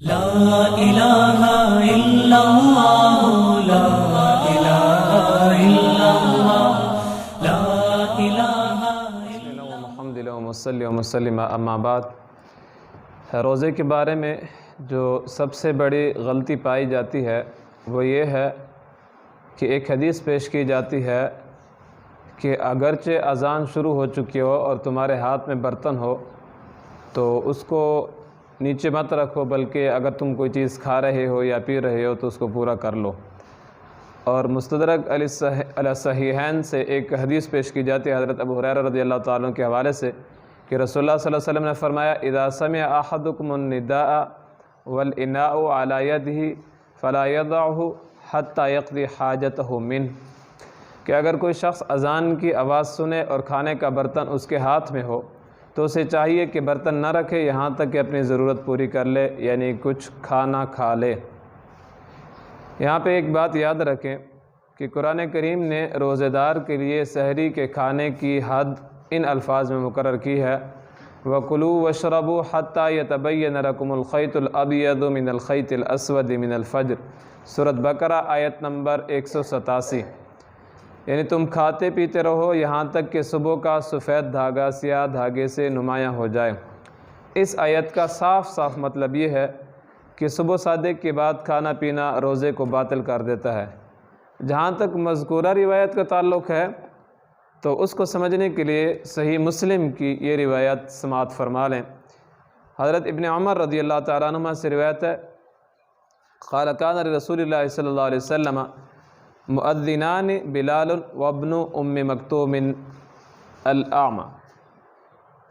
لا الہ الا اللہ لا الہ الا اللہ لا الہ الا اللہ محمد صلی اللہ وسلم اما بعد. روزے کے بارے میں جو سب سے بڑی غلطی پائی جاتی ہے وہ یہ ہے کہ ایک حدیث پیش کی جاتی ہے کہ اگرچہ اذان شروع ہو چکی ہو اور تمہارے ہاتھ میں برتن ہو تو اس کو نیچے مت رکھو، بلکہ اگر تم کوئی چیز کھا رہے ہو یا پی رہے ہو تو اس کو پورا کر لو. اور مستدرک علی صحیحین سے ایک حدیث پیش کی جاتی ہے حضرت ابو ہریرہ رضی اللہ تعالیٰ عنہ کے حوالے سے کہ رسول اللہ صلی اللہ علیہ وسلم نے فرمایا اذا سمع احدکم النداء والاناء علی یدہ فلا یضعہ حتی یقضی حاجتہ منہ، کہ اگر کوئی شخص اذان کی آواز سنے اور کھانے کا برتن اس کے ہاتھ میں ہو تو اسے چاہیے کہ برتن نہ رکھے یہاں تک کہ اپنی ضرورت پوری کر لے، یعنی کچھ کھانا کھا لے. یہاں پہ ایک بات یاد رکھیں کہ قرآن کریم نے روزہ دار کے لیے سحری کے کھانے کی حد ان الفاظ میں مقرر کی ہے وَكُلُوا وَاشْرَبُوا حَتَّى يَتَبَيَّنَ لَكُمُ الْخَيْطُ الْأَبْيَضُ مِنَ الْخَيْطِ الْأَسْوَدِ مِنَ الْفَجْرِ، سورۃ بقرہ آیت نمبر 187. یعنی تم کھاتے پیتے رہو یہاں تک کہ صبح کا سفید دھاگا سیاہ دھاگے سے نمایاں ہو جائے. اس آیت کا صاف صاف مطلب یہ ہے کہ صبح صادق کے بعد کھانا پینا روزے کو باطل کر دیتا ہے. جہاں تک مذکورہ روایت کا تعلق ہے تو اس کو سمجھنے کے لیے صحیح مسلم کی یہ روایت سماعت فرما لیں. حضرت ابن عمر رضی اللہ تعالیٰ عنہ سے روایت ہے قال کان رسول اللہ صلی اللہ علیہ وسلم مؤذنان بلال وابن ام مکتوم الاعمى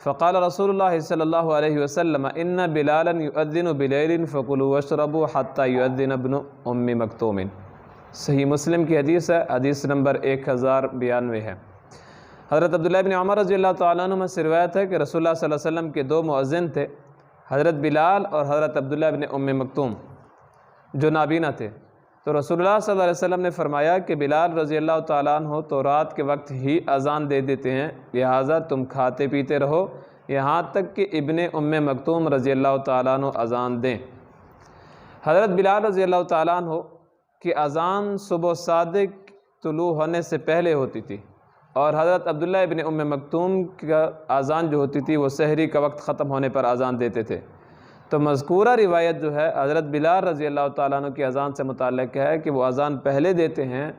فقال رسول اللہ صلی اللہ علیہ وسلم ان بلالا یؤذن بلیل فکلوا واشربوا حتی یؤذن ابن ام مکتوم. صحیح مسلم کی حدیث ہے، حدیث نمبر 1092 ہے. حضرت عبداللہ ابن عمر رضی اللہ تعالیٰ عنہ سے روایت ہے کہ رسول اللہ صلی اللہ علیہ وسلم کے دو مؤذن تھے، حضرت بلال اور حضرت عبداللہ ابن ام مکتوم جو نابینا تھے. تو رسول اللہ صلی اللہ علیہ وسلم نے فرمایا کہ بلال رضی اللہ تعالیٰ عنہ تو رات کے وقت ہی اذان دے دیتے ہیں، لہٰذا تم کھاتے پیتے رہو یہاں تک کہ ابن ام مکتوم رضی اللہ تعالیٰ عنہ اذان دیں. حضرت بلال رضی اللہ تعالیٰ عنہ کی اذان صبح صادق طلوع ہونے سے پہلے ہوتی تھی، اور حضرت عبداللہ ابن ام مکتوم کا اذان جو ہوتی تھی وہ سحری کا وقت ختم ہونے پر اذان دیتے تھے. تو مذکورہ روایت جو ہے حضرت بلال رضی اللہ تعالیٰ عنہ کی اذان سے متعلق ہے کہ وہ اذان پہلے دیتے ہیں،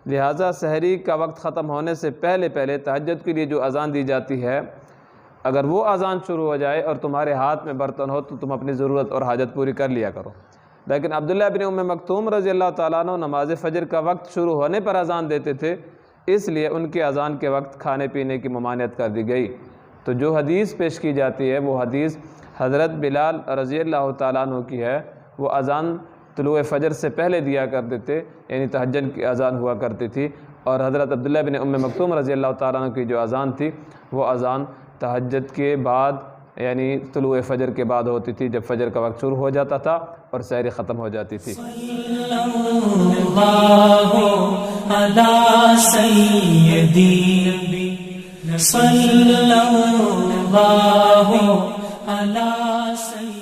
لہٰذا سحری کا وقت ختم ہونے سے پہلے تہجد کے لیے جو اذان دی جاتی ہے اگر وہ اذان شروع ہو جائے اور تمہارے ہاتھ میں برتن ہو تو تم اپنی ضرورت اور حاجت پوری کر لیا کرو. لیکن عبداللہ ابن ام مکتوم رضی اللہ تعالیٰ عنہ نماز فجر کا وقت شروع ہونے پر اذان دیتے تھے، اس لیے ان کے اذان کے وقت کھانے پینے کی ممانعت کر دی گئی. تو جو حدیث پیش کی جاتی ہے وہ حدیث حضرت بلال رضی اللہ تعالیٰ عنہ کی ہے، وہ اذان طلوع فجر سے پہلے دیا کرتے تھے، یعنی تہجد کی اذان ہوا کرتی تھی. اور حضرت عبداللہ بن ام مکتوم رضی اللہ تعالیٰ عنہ کی جو اذان تھی وہ اذان تہجد کے بعد یعنی طلوع فجر کے بعد ہوتی تھی، جب فجر کا وقت شروع ہو جاتا تھا اور سحری ختم ہو جاتی تھی. صلی اللہ علیہ